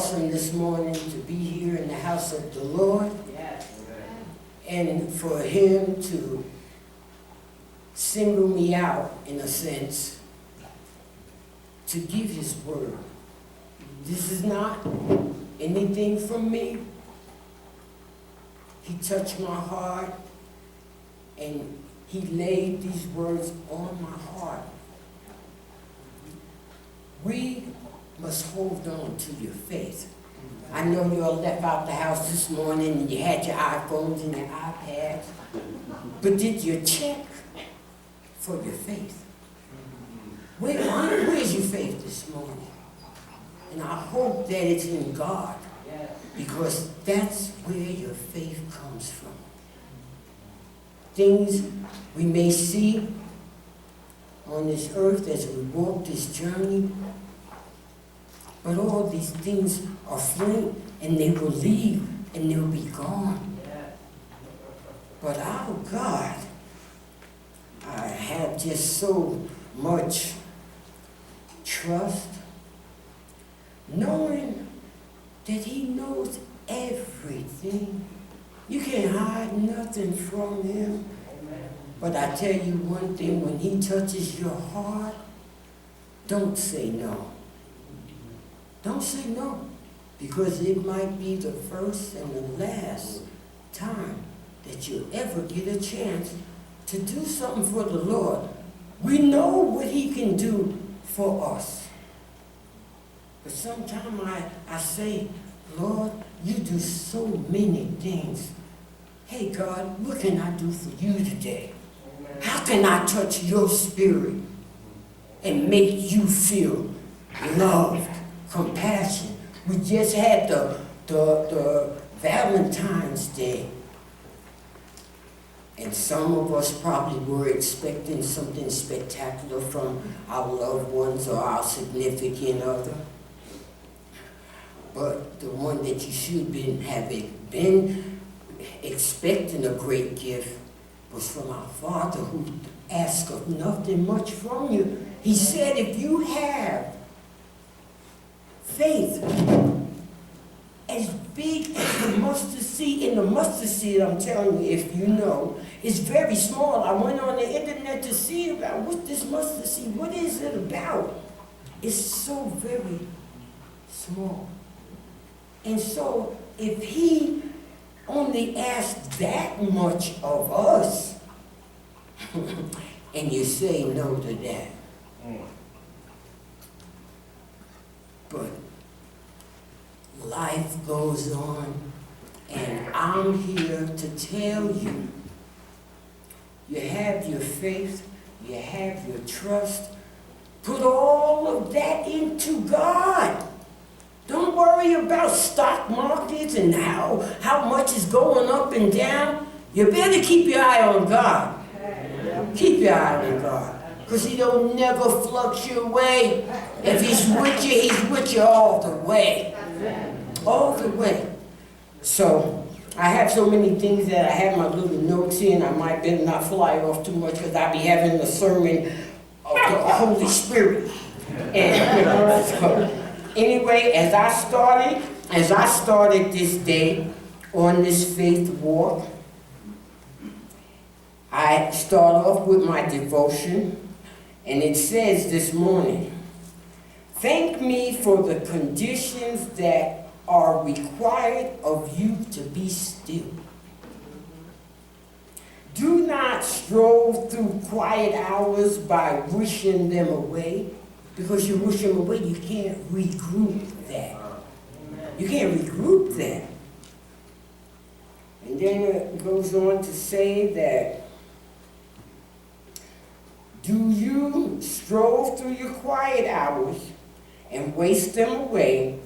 awesome this morning to be here in the house of the Lord. Yes. And for him to single me out, in a sense, to give his word. This is not anything from me. He touched my heart and he laid these words on my heart. We must hold on to your faith. I know you all left out the house this morning and you had your iPhones and your iPads, but did you check for your faith? Where's your faith this morning? And I hope that it's in God, because that's where your faith comes from. Things we may see on this earth as we walk this journey, but all these things are fleeting and they will leave and they'll be gone. But our God, I have just so much trust, knowing that he knows everything. You can't hide nothing from him. But I tell you one thing, when he touches your heart, don't say no. Don't say no, because it might be the first and the last time that you'll ever get a chance to do something for the Lord. We know what he can do for us. But sometimes I say, Lord, you do so many things. Hey God, what can I do for you today? How can I touch your spirit and make you feel loved, compassion? We just had the Valentine's Day. And some of us probably were expecting something spectacular from our loved ones or our significant other. But the one that you should have been expecting a great gift was from our Father, who asked of nothing much from you. He said, if you have faith as big as the mustard seed, and the mustard seed, I'm telling you, if you know, is very small. I went on the internet to see about what this mustard seed, what is it about? It's so very small. And so if he only asked that much of us, and you say no to that, but life goes on, and I'm here to tell you, you have your faith, you have your trust, put all of that into God. Don't worry about stock markets and how much is going up and down. You better keep your eye on God. Keep your eye on God, because he don't never fluctuate. If he's with you all the way. All the way. So, I have so many things that I have my little notes here, and I might better not fly off too much, because I'll be having the sermon of the Holy Spirit. And so, anyway, as I started this day on this faith walk, I start off with my devotion, and it says this morning, thank me for the conditions that are required of you to be still. Do not stroll through quiet hours by wishing them away, because you wish them away, you can't regroup that. You can't regroup that. And then it goes on to say that, do you stroll through your quiet hours and waste them away,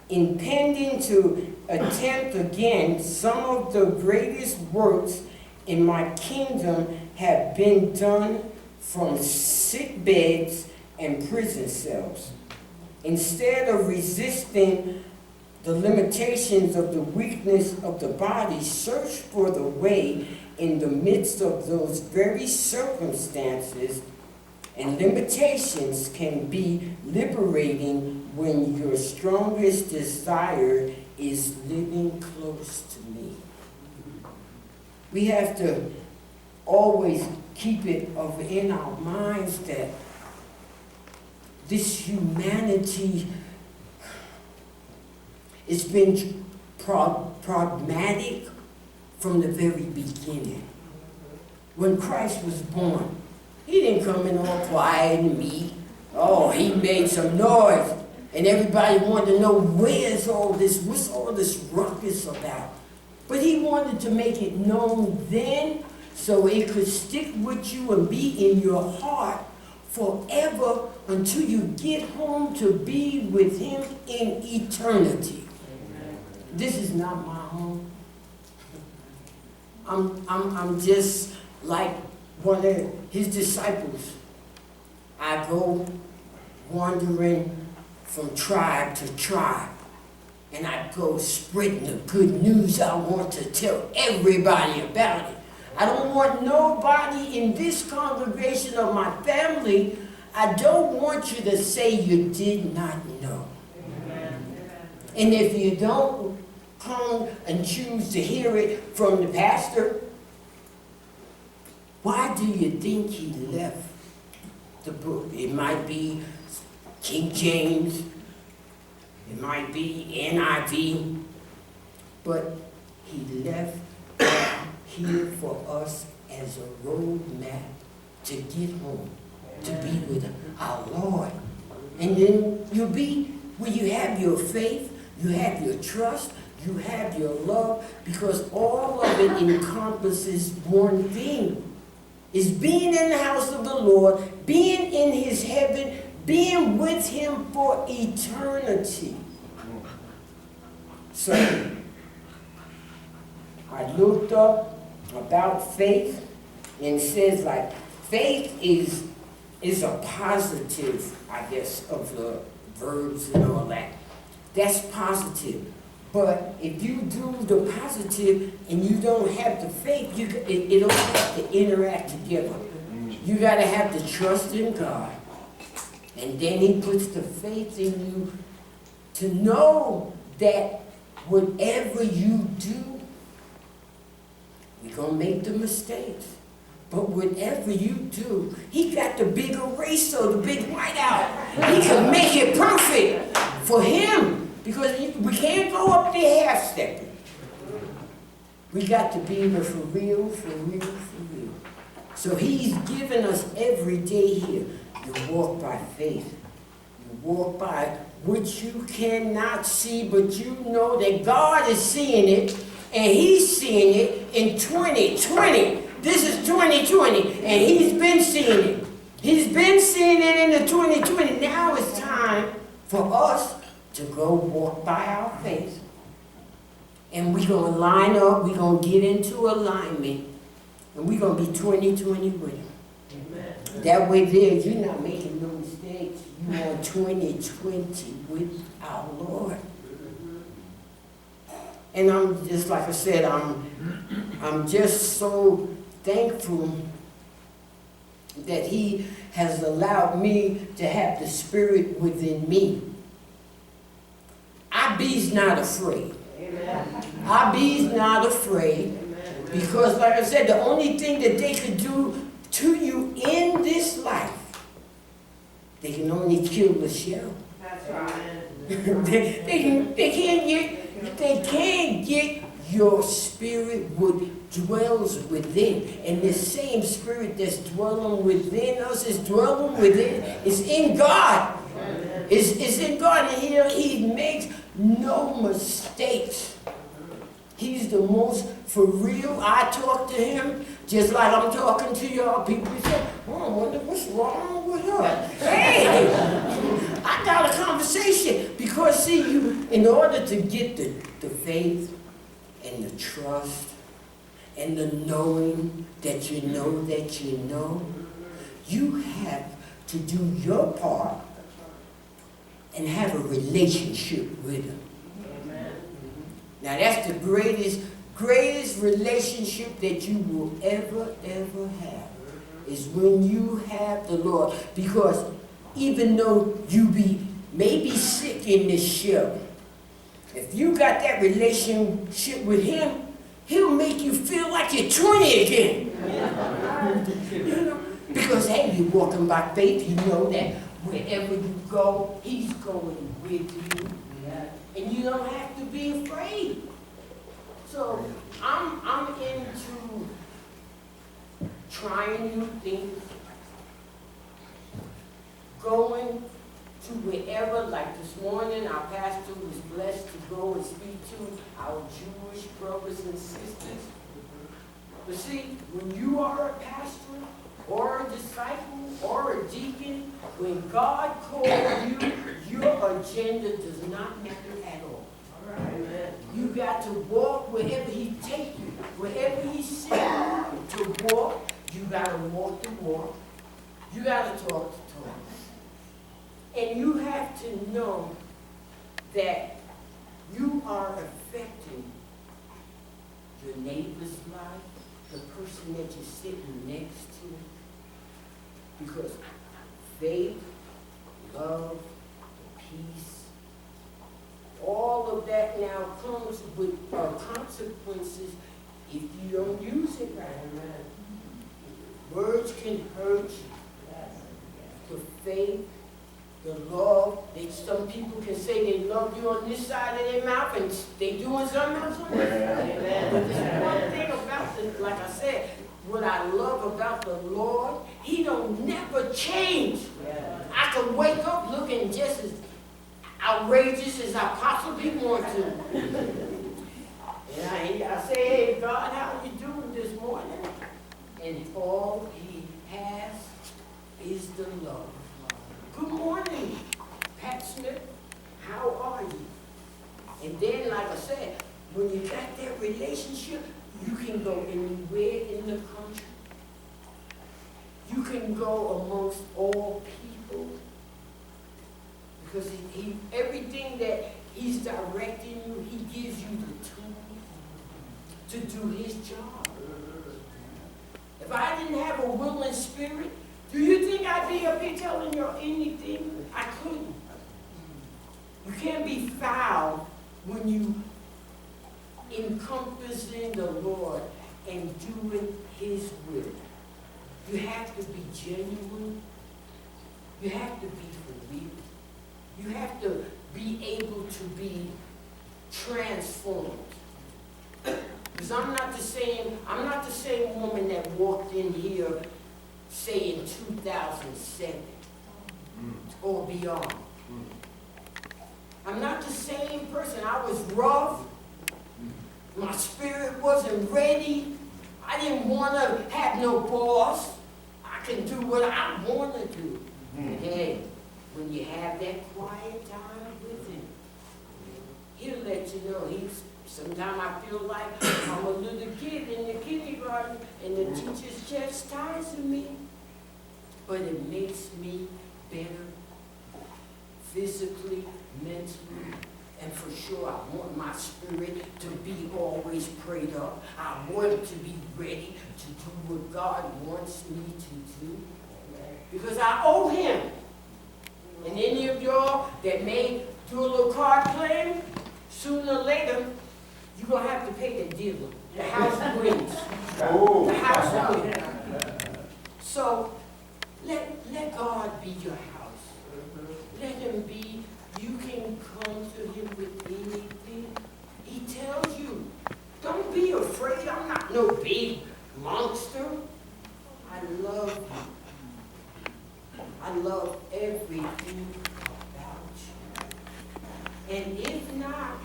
intending to attempt again some of the greatest works in my kingdom have been done from sick beds and prison cells. Instead of resisting the limitations of the weakness of the body, search for the way in the midst of those very circumstances And limitations can be liberating when your strongest desire is living close to me. We have to always keep it in our minds that this humanity, it's been problematic from the very beginning. When Christ was born, he didn't come in all quiet and meek. Oh, he made some noise. And everybody wanted to know, where's all this, what's all this ruckus about? But he wanted to make it known then so it could stick with you and be in your heart forever until you get home to be with him in eternity. Amen. This is not my home. I'm just like one of his disciples. I go wandering from tribe to tribe, and I go spreading the good news. I want to tell everybody about it. I don't want nobody in this congregation of my family, I don't want you to say you did not know. Amen. And if you don't come and choose to hear it from the pastor, why do you think he left the book? It might be King James, it might be NIV, but he left here for us as a roadmap to get home, to be with our Lord. And then you'll be where you have your faith, you have your trust, you have your love, because all of it encompasses one thing. Is being in the house of the Lord, being in his heaven, being with him for eternity. So, I looked up about faith, and it says like, faith is a positive, I guess, of the verbs and all that. That's positive. But if you do the positive and you don't have the faith, it don't have to interact together. You got to have the trust in God. And then he puts the faith in you to know that whatever you do, you're going to make the mistakes. But whatever you do, he got the big eraser, the big whiteout. He can make it perfect for him. Because we can't go up there half-stepping. We got to be there for real, for real, for real. So he's given us every day here. You walk by faith. You walk by which you cannot see, but you know that God is seeing it, and he's seeing it in 2020. This is 2020, and he's been seeing it. He's been seeing it in the 2020. Now it's time for us to go walk by our faith. And we're going to line up, we're going to get into alignment, and we're going to be 2020 with him. Amen. That way there, you're not making no mistakes. You're on 2020 with our Lord. And I'm just, like I said, I'm just so thankful that he has allowed me to have the Spirit within me. I be's not afraid. Amen. I be's not afraid. Amen. Because, like I said, the only thing that they could do to you in this life, they can only kill the shell. That's right. they can't get your spirit dwells within. And the same spirit that's dwelling within us is dwelling within. It's in God. It's in God. And he makes no mistakes. He's the most for real. I talk to him just like I'm talking to y'all. People say, oh, I wonder what's wrong with her. Hey, I got a conversation. Because see, you, in order to get the faith and the trust and the knowing that you know, you have to do your part and have a relationship with him. Amen. Now that's the greatest relationship that you will ever have. is when you have the Lord. Because even though you may be sick in this ship, if you got that relationship with him, he'll make you feel like you're 20 again. You know? Because, hey, you're walking by faith. You know that wherever you go, he's going with you. And you don't have to be afraid. So I'm into trying new things, going to wherever, like this morning, our pastor was blessed to go and speak to our Jewish brothers and sisters. But see, when you are a pastor, or a disciple, or a deacon, when God calls you, your agenda does not matter at all. Amen. You got to walk wherever he takes you. Wherever he sends you to walk, you got to walk the walk. You got to talk the talk. And you have to know that you are affecting your neighbor's life, the person that you're sitting next to. Because faith, love, peace, all of that now comes with consequences if you don't use it right. Words can hurt you. The faith, the love, some people can say they love you on this side of their mouth and they doing something else on this side. But there's one thing about this, like I said, what I love about the Lord, he don't never change. I can wake up looking just as outrageous as I possibly want to. And I say, hey, God, how are you doing this morning? And all he has is the love. Good morning, Pat Smith. How are you? And then, like I said, when you got that relationship, you can go anywhere in the country. You can go amongst all people. Because everything that he's directing you, he gives you the tools to do his job. If I didn't have a willing spirit, do you think I'd be up here telling you anything? I couldn't. You can't be foul when you encompassing the Lord and doing his will. You have to be genuine. You have to be for real. You have to be able to be transformed. Because I'm not the same woman that walked in here, say in 2007 or beyond. I'm not the same person. I was rough. My spirit wasn't ready. I didn't want to have no boss. I can do what I want to do. And hey, when you have that quiet time with him, he'll let you know. Sometimes I feel like I'm a little kid in the kindergarten and the teacher's chastising me. But it makes me better physically, mentally, and for sure I want my spirit to be always prayed up. I want to be ready to do what God wants me to do. Because I owe him. And any of y'all that may do a little card playing, sooner or later, you're going to have to pay the dealer. The house wins. The house wins. So, let God be your house. Let him be. You can come to him with anything. He tells you, don't be afraid. I'm not no big monster. I love you. I love everything about you. And if not,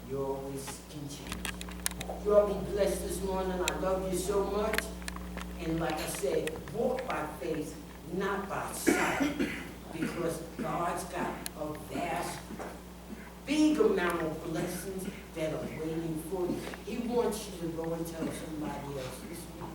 you always can change. You all be blessed this morning. I love you so much. And like I said, walk by faith, not by sight. Because God's got a vast, big amount of blessings that are waiting for you. He wants you to go and tell somebody else this week.